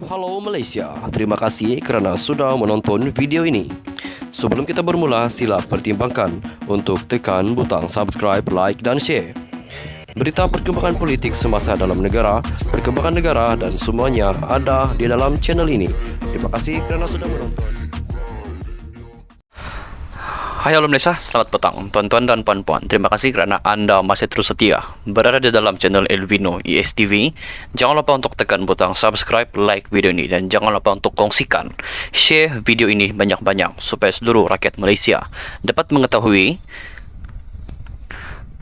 Halo Malaysia, terima kasih kerana sudah menonton video ini. Sebelum kita bermula, sila pertimbangkan untuk tekan butang subscribe, like dan share. Berita perkembangan politik semasa dalam negara, perkembangan negara dan semuanya ada di dalam channel ini. Terima kasih kerana sudah menonton. Hai halo Malaysia, selamat petang tuan-tuan dan puan-puan. Terima kasih kerana anda masih terus setia berada di dalam channel Elvino ESTV. Jangan lupa untuk tekan butang subscribe, like video ini dan jangan lupa untuk kongsikan, share video ini banyak-banyak supaya seluruh rakyat Malaysia dapat mengetahui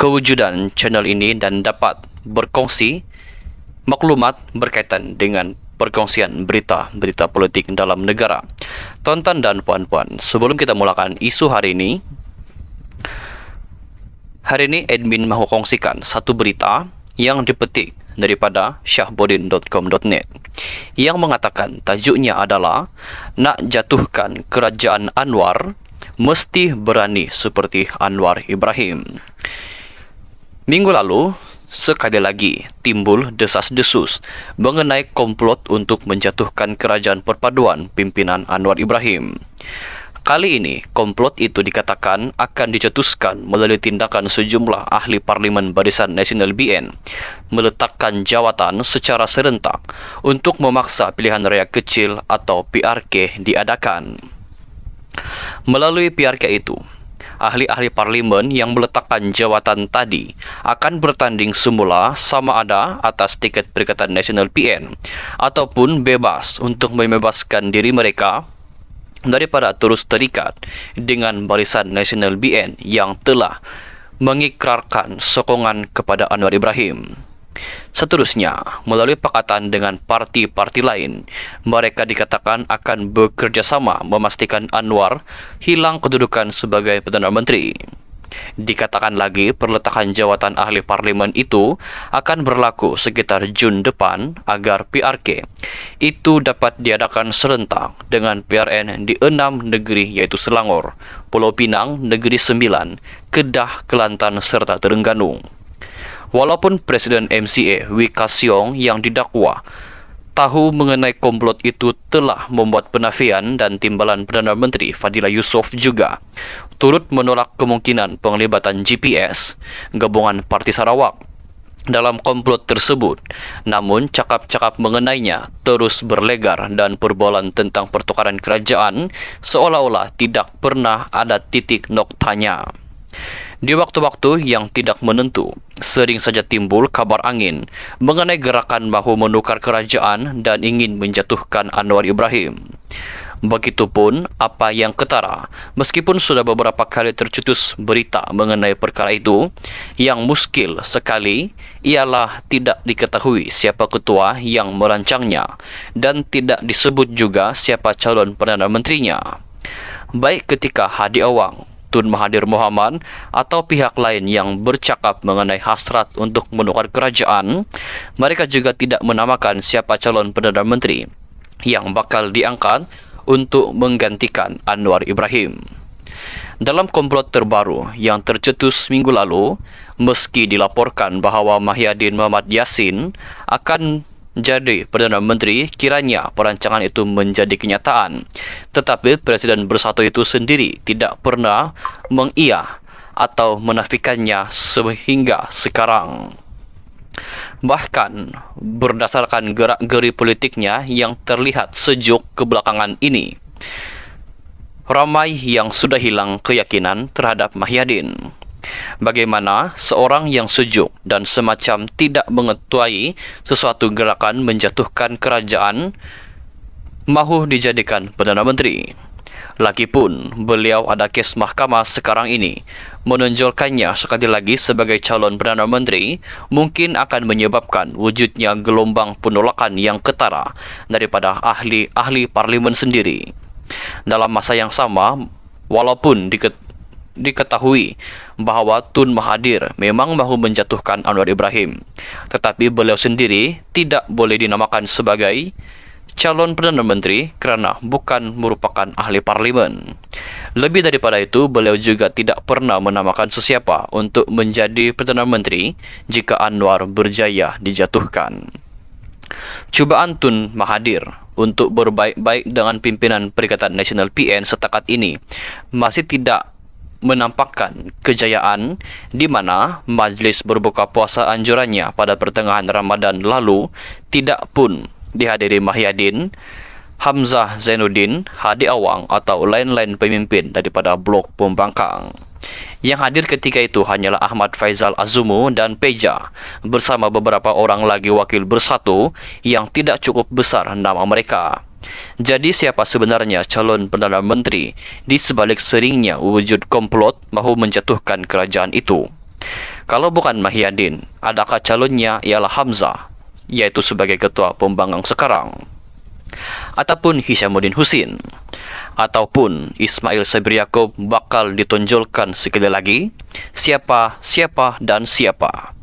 kewujudan channel ini dan dapat berkongsi maklumat berkaitan dengan perkongsian berita-berita politik dalam negara. Tuan-tuan dan puan-puan, sebelum kita mulakan isu hari ini admin mahu kongsikan satu berita yang dipetik daripada syahbudin.com.net yang mengatakan tajuknya adalah nak jatuhkan kerajaan Anwar mesti berani seperti Anwar Ibrahim. Minggu lalu sekali lagi timbul desas-desus mengenai komplot untuk menjatuhkan kerajaan perpaduan pimpinan Anwar Ibrahim. Kali ini, komplot itu dikatakan akan dicetuskan melalui tindakan sejumlah ahli parlimen Barisan Nasional BN meletakkan jawatan secara serentak untuk memaksa pilihan raya kecil atau PRK diadakan. Melalui PRK itu, ahli-ahli parlimen yang meletakkan jawatan tadi akan bertanding semula sama ada atas tiket Perikatan Nasional PN ataupun bebas untuk membebaskan diri mereka daripada terus terikat dengan Barisan Nasional BN yang telah mengikrarkan sokongan kepada Anwar Ibrahim. Seterusnya, melalui pakatan dengan parti-parti lain, mereka dikatakan akan bekerjasama memastikan Anwar hilang kedudukan sebagai Perdana Menteri. Dikatakan lagi, perletakan jawatan ahli parlimen itu akan berlaku sekitar Jun depan agar PRK itu dapat diadakan serentak dengan PRN di 6 negeri yaitu Selangor, Pulau Pinang, Negeri Sembilan, Kedah, Kelantan serta Terengganu. Walaupun Presiden MCA Wee Ka Siong yang didakwa tahu mengenai komplot itu telah membuat penafian dan timbalan Perdana Menteri Fadillah Yusof juga turut menolak kemungkinan penglibatan GPS gabungan Parti Sarawak dalam komplot tersebut. Namun cakap-cakap mengenainya terus berlegar dan perbualan tentang pertukaran kerajaan seolah-olah tidak pernah ada titik noktanya. Di waktu-waktu yang tidak menentu, sering saja timbul kabar angin mengenai gerakan mahu menukar kerajaan dan ingin menjatuhkan Anwar Ibrahim. Begitupun apa yang ketara, meskipun sudah beberapa kali tercetus berita mengenai perkara itu, yang muskil sekali ialah tidak diketahui siapa ketua yang merancangnya dan tidak disebut juga siapa calon Perdana Menterinya. Baik ketika Hadi Awang, Tun Mahathir Mohamad atau pihak lain yang bercakap mengenai hasrat untuk menukar kerajaan, mereka juga tidak menamakan siapa calon Perdana Menteri yang bakal diangkat untuk menggantikan Anwar Ibrahim. Dalam komplot terbaru yang tercetus minggu lalu, meski dilaporkan bahawa Mahyadin Mohamad Yassin akan jadi Perdana Menteri kiranya perancangan itu menjadi kenyataan, tetapi Presiden Bersatu itu sendiri tidak pernah mengiyah atau menafikannya sehingga sekarang. Bahkan berdasarkan gerak-geri politiknya yang terlihat sejuk kebelakangan ini, ramai yang sudah hilang keyakinan terhadap Mahyadin. Bagaimana seorang yang sejuk dan semacam tidak mengetahui sesuatu gerakan menjatuhkan kerajaan mahu dijadikan Perdana Menteri. Lagipun beliau ada kes mahkamah sekarang ini, menonjolkannya sekali lagi sebagai calon Perdana Menteri mungkin akan menyebabkan wujudnya gelombang penolakan yang ketara daripada ahli-ahli parlimen sendiri. Dalam masa yang sama, walaupun diketahui bahawa Tun Mahathir memang mahu menjatuhkan Anwar Ibrahim, tetapi beliau sendiri tidak boleh dinamakan sebagai calon Perdana Menteri kerana bukan merupakan ahli parlimen. Lebih daripada itu, beliau juga tidak pernah menamakan sesiapa untuk menjadi Perdana Menteri jika Anwar berjaya dijatuhkan. Cubaan Tun Mahathir untuk berbaik-baik dengan pimpinan Perikatan Nasional PN setakat ini masih tidak menampakkan kejayaan, di mana majlis berbuka puasa anjurannya pada pertengahan Ramadan lalu tidak pun dihadiri Mahyadin, Hamzah Zainuddin, Hadi Awang atau lain-lain pemimpin daripada blok pembangkang. Yang hadir ketika itu hanyalah Ahmad Faizal Azumu dan Peja bersama beberapa orang lagi wakil bersatu yang tidak cukup besar nama mereka. Jadi siapa sebenarnya calon Perdana Menteri di sebalik seringnya wujud komplot mahu menjatuhkan kerajaan itu? Kalau bukan Mahyadin, adakah calonnya ialah Hamzah, yaitu sebagai ketua pembangkang sekarang? Ataupun Hishamuddin Husin? Ataupun Ismail Sabri Yaakob bakal ditonjolkan sekali lagi? Siapa, dan siapa?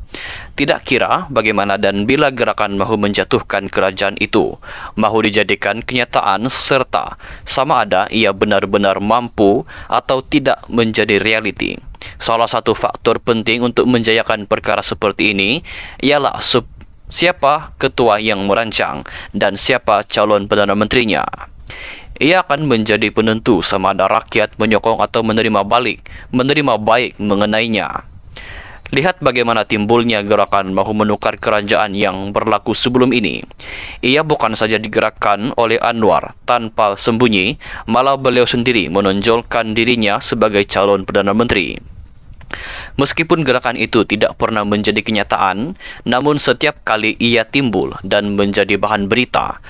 Tidak kira bagaimana dan bila gerakan mahu menjatuhkan kerajaan itu mahu dijadikan kenyataan serta sama ada ia benar-benar mampu atau tidak menjadi realiti. Salah satu faktor penting untuk menjayakan perkara seperti ini ialah siapa ketua yang merancang dan siapa calon Perdana Menterinya. Ia akan menjadi penentu sama ada rakyat menyokong atau menerima baik mengenainya. Lihat bagaimana timbulnya gerakan mahu menukar kerajaan yang berlaku sebelum ini. Ia bukan saja digerakkan oleh Anwar tanpa sembunyi, malah beliau sendiri menonjolkan dirinya sebagai calon Perdana Menteri. Meskipun gerakan itu tidak pernah menjadi kenyataan, namun setiap kali ia timbul dan menjadi bahan berita,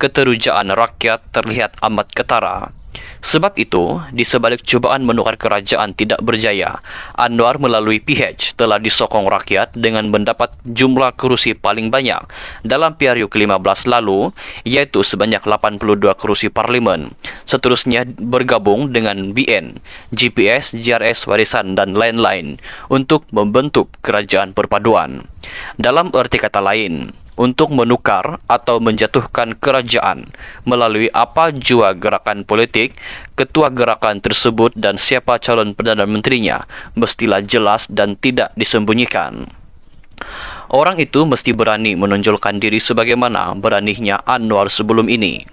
keterujaan rakyat terlihat amat ketara. Sebab itu, di sebalik cubaan menukar kerajaan tidak berjaya, Anwar melalui PH telah disokong rakyat dengan mendapat jumlah kerusi paling banyak dalam PRU ke-15 lalu, yaitu sebanyak 82 kerusi parlimen. Seterusnya bergabung dengan BN, GPS, JRS, Warisan, dan lain-lain untuk membentuk kerajaan perpaduan. Dalam arti kata lain, untuk menukar atau menjatuhkan kerajaan melalui apa jua gerakan politik, ketua gerakan tersebut dan siapa calon Perdana Menterinya mestilah jelas dan tidak disembunyikan. Orang itu mesti berani menonjolkan diri sebagaimana beraninya Anwar sebelum ini.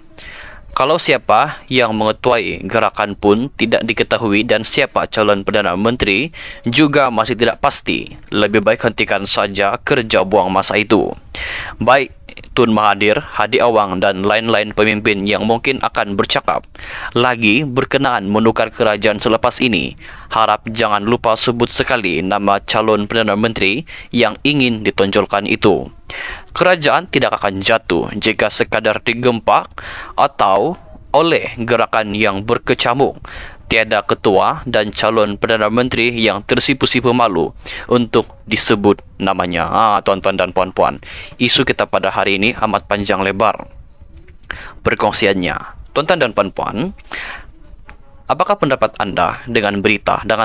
Kalau siapa yang mengetuai gerakan pun tidak diketahui dan siapa calon Perdana Menteri juga masih tidak pasti, lebih baik hentikan saja kerja buang masa itu. Baik Tun Mahathir, Hadi Awang dan lain-lain pemimpin yang mungkin akan bercakap lagi berkenaan menukar kerajaan selepas ini, harap jangan lupa sebut sekali nama calon Perdana Menteri yang ingin ditonjolkan itu. Kerajaan tidak akan jatuh jika sekadar digempak atau oleh gerakan yang berkecamuk. Tiada ketua dan calon Perdana Menteri yang tersipu-sipu malu untuk disebut namanya. Tuan-tuan dan puan-puan, isu kita pada hari ini amat panjang lebar perkongsiannya. Tuan-tuan dan puan-puan, apakah pendapat anda dengan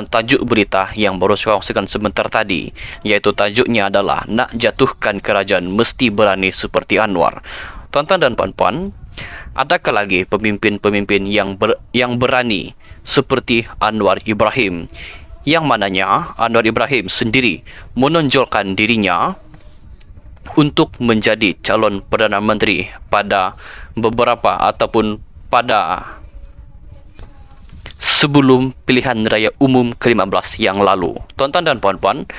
tajuk berita yang baru saya kongsikan sebentar tadi, yaitu tajuknya adalah nak jatuhkan kerajaan mesti berani seperti Anwar? Tuan-tuan dan puan-puan, adakah lagi pemimpin-pemimpin yang berani seperti Anwar Ibrahim, yang mananya Anwar Ibrahim sendiri menonjolkan dirinya untuk menjadi calon Perdana Menteri pada sebelum pilihan raya umum ke-15 yang lalu. Tuan-tuan dan puan-puan,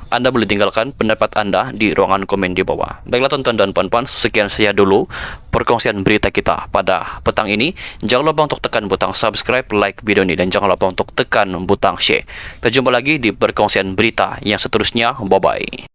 Anda boleh tinggalkan pendapat Anda di ruangan komen di bawah. Baiklah tuan-tuan dan puan-puan, sekian saja dulu perkongsian berita kita pada petang ini. Jangan lupa untuk tekan butang subscribe, like video ini, dan jangan lupa untuk tekan butang share. Kita jumpa lagi di perkongsian berita yang seterusnya. Bye-bye.